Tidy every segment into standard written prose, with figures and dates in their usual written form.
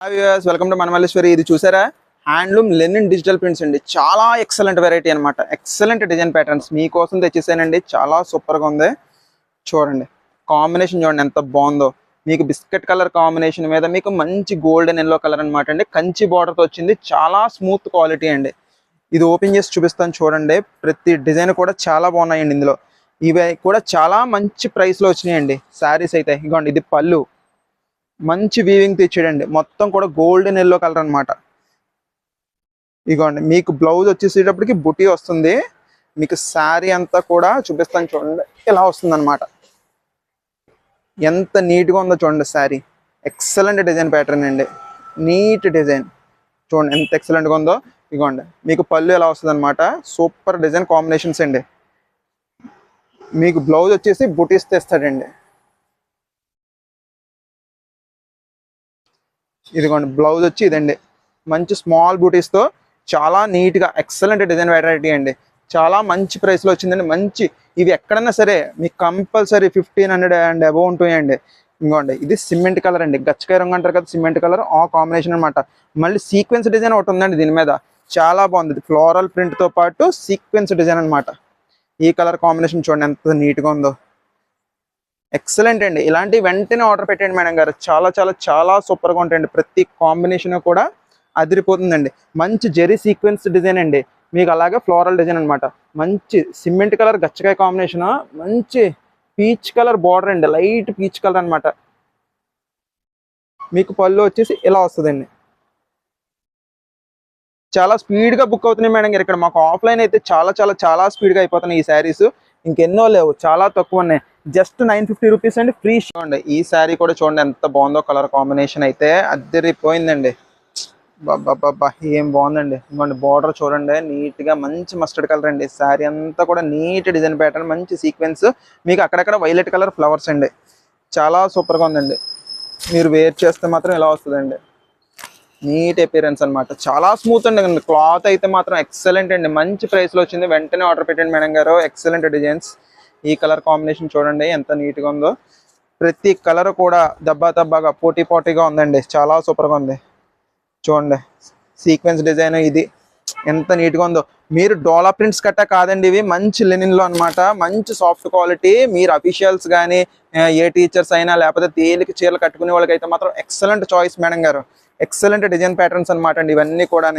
Hi viewers, welcome to Manamalleswari. ఇది చూసారా, handloom linen digital prints అండి. చాలా ఎక్సలెంట్ వెరైటీ అనమాట. ఎక్సలెంట్ డిజైన్ ప్యాటర్న్స్ మీకోసం తెచ్చేసానండి. చాలా సూపర్గా ఉంది. చూడండి, కాంబినేషన్ చూడండి ఎంత బాగుందో. మీకు బిస్కెట్ కలర్ కాంబినేషన్ మీద మీకు మంచి గోల్డెన్ ఎల్లో కలర్ అనమాట అండి. కంచి బార్డర్తో వచ్చింది. చాలా స్మూత్ క్వాలిటీ అండి. ఇది ఓపెన్ చేసి చూపిస్తాను చూడండి. ప్రతి డిజైన్ కూడా చాలా బాగున్నాయండి. ఇందులో ఇవి కూడా చాలా మంచి ప్రైస్లో వచ్చినాయండి శారీస్ అయితే. ఇదిగోండి, ఇది పళ్ళు, మంచి వీవింగ్ తెచ్చాడండి. మొత్తం కూడా గోల్డెన్ ఎల్లో కలర్ అనమాట. ఇగోండి, మీకు బ్లౌజ్ వచ్చేసేటప్పటికి బుటీ వస్తుంది. మీకు శారీ అంతా కూడా చూపిస్తాను చూడండి. ఇలా వస్తుంది అనమాట. ఎంత నీట్గా ఉందో చూడండి శారీ. ఎక్సలెంట్ డిజైన్ ప్యాటర్న్ అండి. నీట్ డిజైన్ చూడండి ఎంత ఎక్సలెంట్గా ఉందో. ఇగోండి, మీకు పళ్ళు ఎలా వస్తుంది అనమాట. సూపర్ డిజైన్ కాంబినేషన్స్ అండి. మీకు బ్లౌజ్ వచ్చేసి బుటీస్ తెస్తాడండి. ఇదిగోండి, బ్లౌజ్ వచ్చి ఇదండి. మంచి స్మాల్ బూటీస్తో చాలా నీట్గా ఎక్సలెంట్ డిజైన్ వెరైటీ అండి. చాలా మంచి ప్రైస్లో వచ్చిందండి. మంచి ఇవి ఎక్కడన్నా సరే మీకు కంపల్సరీ 1500 అండ్ అబౌవ్ ఉంటాయండి. ఇంకోండి, ఇది సిమెంట్ కలర్ అండి. గచ్చకాయ రంగు అంటారు కదా, సిమెంట్ కలర్ ఆ కాంబినేషన్ అనమాట. మళ్ళీ సీక్వెన్స్ డిజైన్ ఒకటి ఉందండి దీని మీద. చాలా బాగుంది. ఫ్లోరల్ ప్రింట్తో పాటు సీక్వెన్స్ డిజైన్ అనమాట. ఈ కలర్ కాంబినేషన్ చూడండి ఎంత నీట్గా ఉందో. ఎక్సలెంట్ అండి. ఇలాంటి వెంటనే ఆర్డర్ పెట్టండి మేడం గారు. చాలా చాలా చాలా సూపర్గా ఉంటాయండి. ప్రతి కాంబినేషన్ కూడా అదిరిపోతుందండి. మంచి జెరీ సీక్వెన్స్ డిజైన్ అండి. మీకు అలాగే ఫ్లోరల్ డిజైన్ అనమాట. మంచి సిమెంట్ కలర్ గచ్చకాయ కాంబినేషన్, మంచి పీచ్ కలర్ బార్డర్ అండి. లైట్ పీచ్ కలర్ అనమాట. మీకు పళ్ళు వచ్చేసి ఇలా వస్తుందండి. చాలా స్పీడ్గా బుక్ అవుతున్నాయి మేడం గారు. ఇక్కడ మాకు ఆఫ్లైన్ అయితే చాలా చాలా చాలా స్పీడ్గా అయిపోతున్నాయి ఈ శారీస్. ఇంకెన్నో లేవు, చాలా తక్కువ ఉన్నాయి. జస్ట్ 950 రూపీస్ అండి, ఫ్రీ చూడండి. ఈ శారీ కూడా చూడండి ఎంత బాగుందో. కలర్ కాంబినేషన్ అయితే అద్దరిపోయిందండి. బాబా ఏం బాగుందండి. ఇంకోండి, బార్డర్ చూడండి నీట్గా మంచి మస్టర్డ్ కలర్ అండి. శారీ అంతా కూడా నీట్ డిజైన్ ప్యాటర్న్, మంచి సీక్వెన్స్. మీకు అక్కడక్కడ వైలెట్ కలర్ ఫ్లవర్స్ అండి. చాలా సూపర్గా ఉందండి. మీరు వేర్ చేస్తే మాత్రం ఇలా వస్తుందండి. నీట్ అపియరెన్స్ అనమాట. చాలా స్మూత్ అండి. క్లాత్ అయితే మాత్రం ఎక్సలెంట్ అండి. మంచి ప్రైస్లో వచ్చింది. వెంటనే ఆర్డర్ పెట్టండి మేడం గారు. Excellent designs. ఈ కలర్ కాంబినేషన్ చూడండి ఎంత నీట్గా ఉందో. ప్రతి కలర్ కూడా దబ్బాగా పోటీగా ఉందండి. చాలా సూపర్గా ఉంది. చూడండి, సీక్వెన్స్ డిజైన్ ఇది ఎంత నీట్గా ఉందో. మీరు డోలా ప్రింట్స్ కట్టా కాదండి, ఇవి మంచి లెనిన్లో అనమాట. మంచి సాఫ్ట్ క్వాలిటీ. మీరు అఫీషియల్స్ కానీ ఏ టీచర్స్ అయినా లేకపోతే తేలిక చీరలు కట్టుకునే వాళ్ళకైతే మాత్రం ఎక్సలెంట్ చాయిస్ మేడం గారు. ఎక్సలెంట్ డిజైన్ ప్యాటర్న్స్ అనమాట అండి ఇవన్నీ కూడా.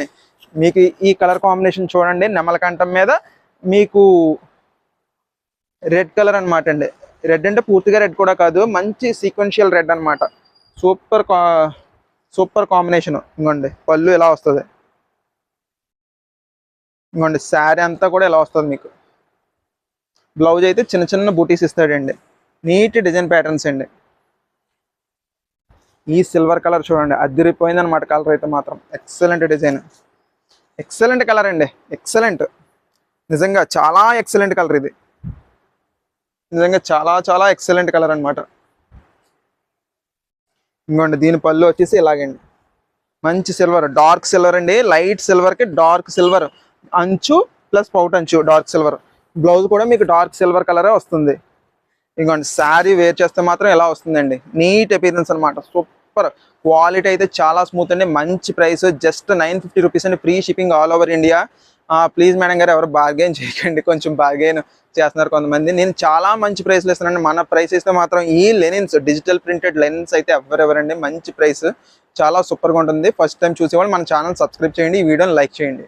మీకు ఈ కలర్ కాంబినేషన్ చూడండి. నెమలకంఠం మీద మీకు రెడ్ కలర్ అనమాట అండి. రెడ్ అంటే పూర్తిగా రెడ్ కూడా కాదు, మంచి సీక్వెన్షియల్ రెడ్ అనమాట. Super combination. ఇంకోండి, పళ్ళు ఇలా వస్తుంది. ఇంకోండి, శారీ అంతా కూడా ఇలా వస్తుంది. మీకు బ్లౌజ్ అయితే చిన్న చిన్న బూటీస్ ఇస్తాడండి. నీట్ డిజైన్ ప్యాటర్న్స్ అండి. ఈ సిల్వర్ కలర్ చూడండి అదిరిపోయింది అనమాట. కలర్ అయితే మాత్రం ఎక్సలెంట్ డిజైన్, ఎక్సలెంట్ కలర్ అండి. ఎక్సలెంట్, నిజంగా చాలా ఎక్సలెంట్ కలర్ ఇది. నిజంగా చాలా చాలా ఎక్సలెంట్ కలర్ అనమాట. ఇంకోండి, దీని పళ్ళు వచ్చేసి ఇలాగండి. మంచి సిల్వర్, డార్క్ సిల్వర్ అండి. లైట్ సిల్వర్కి డార్క్ సిల్వర్ అంచు ప్లస్ పౌట్ అంచు డార్క్ సిల్వర్. బ్లౌజ్ కూడా మీకు డార్క్ సిల్వర్ కలరే వస్తుంది. ఇంకోండి, శారీ వేర్ చేస్తే మాత్రం ఎలా వస్తుందండి. నీట్ అపీరెన్స్ అనమాట. సూపర్ క్వాలిటీ అయితే చాలా స్మూత్ అండి. మంచి ప్రైస్ జస్ట్ 950 రూపీస్ అండి. Free shipping all over India. Please madam గారు, ఎవరు బార్గెన్ చేయకండి. కొంచెం బార్గెన్ చేస్తున్నారు కొంతమంది. నేను చాలా మంచి ప్రైస్లో ఇస్తున్నాను. మన ప్రైస్ ఇస్తే మాత్రం ఈ లెనిన్స్, డిజిటల్ ప్రింటెడ్ లెనిన్స్ అయితే ఎవరెవరండి మంచి ప్రైస్. చాలా సూపర్గా ఉంటుంది. ఫస్ట్ టైం చూసేవాళ్ళు మన ఛానల్ సబ్స్క్రైబ్ చేయండి. ఈ వీడియోని లైక్ చేయండి.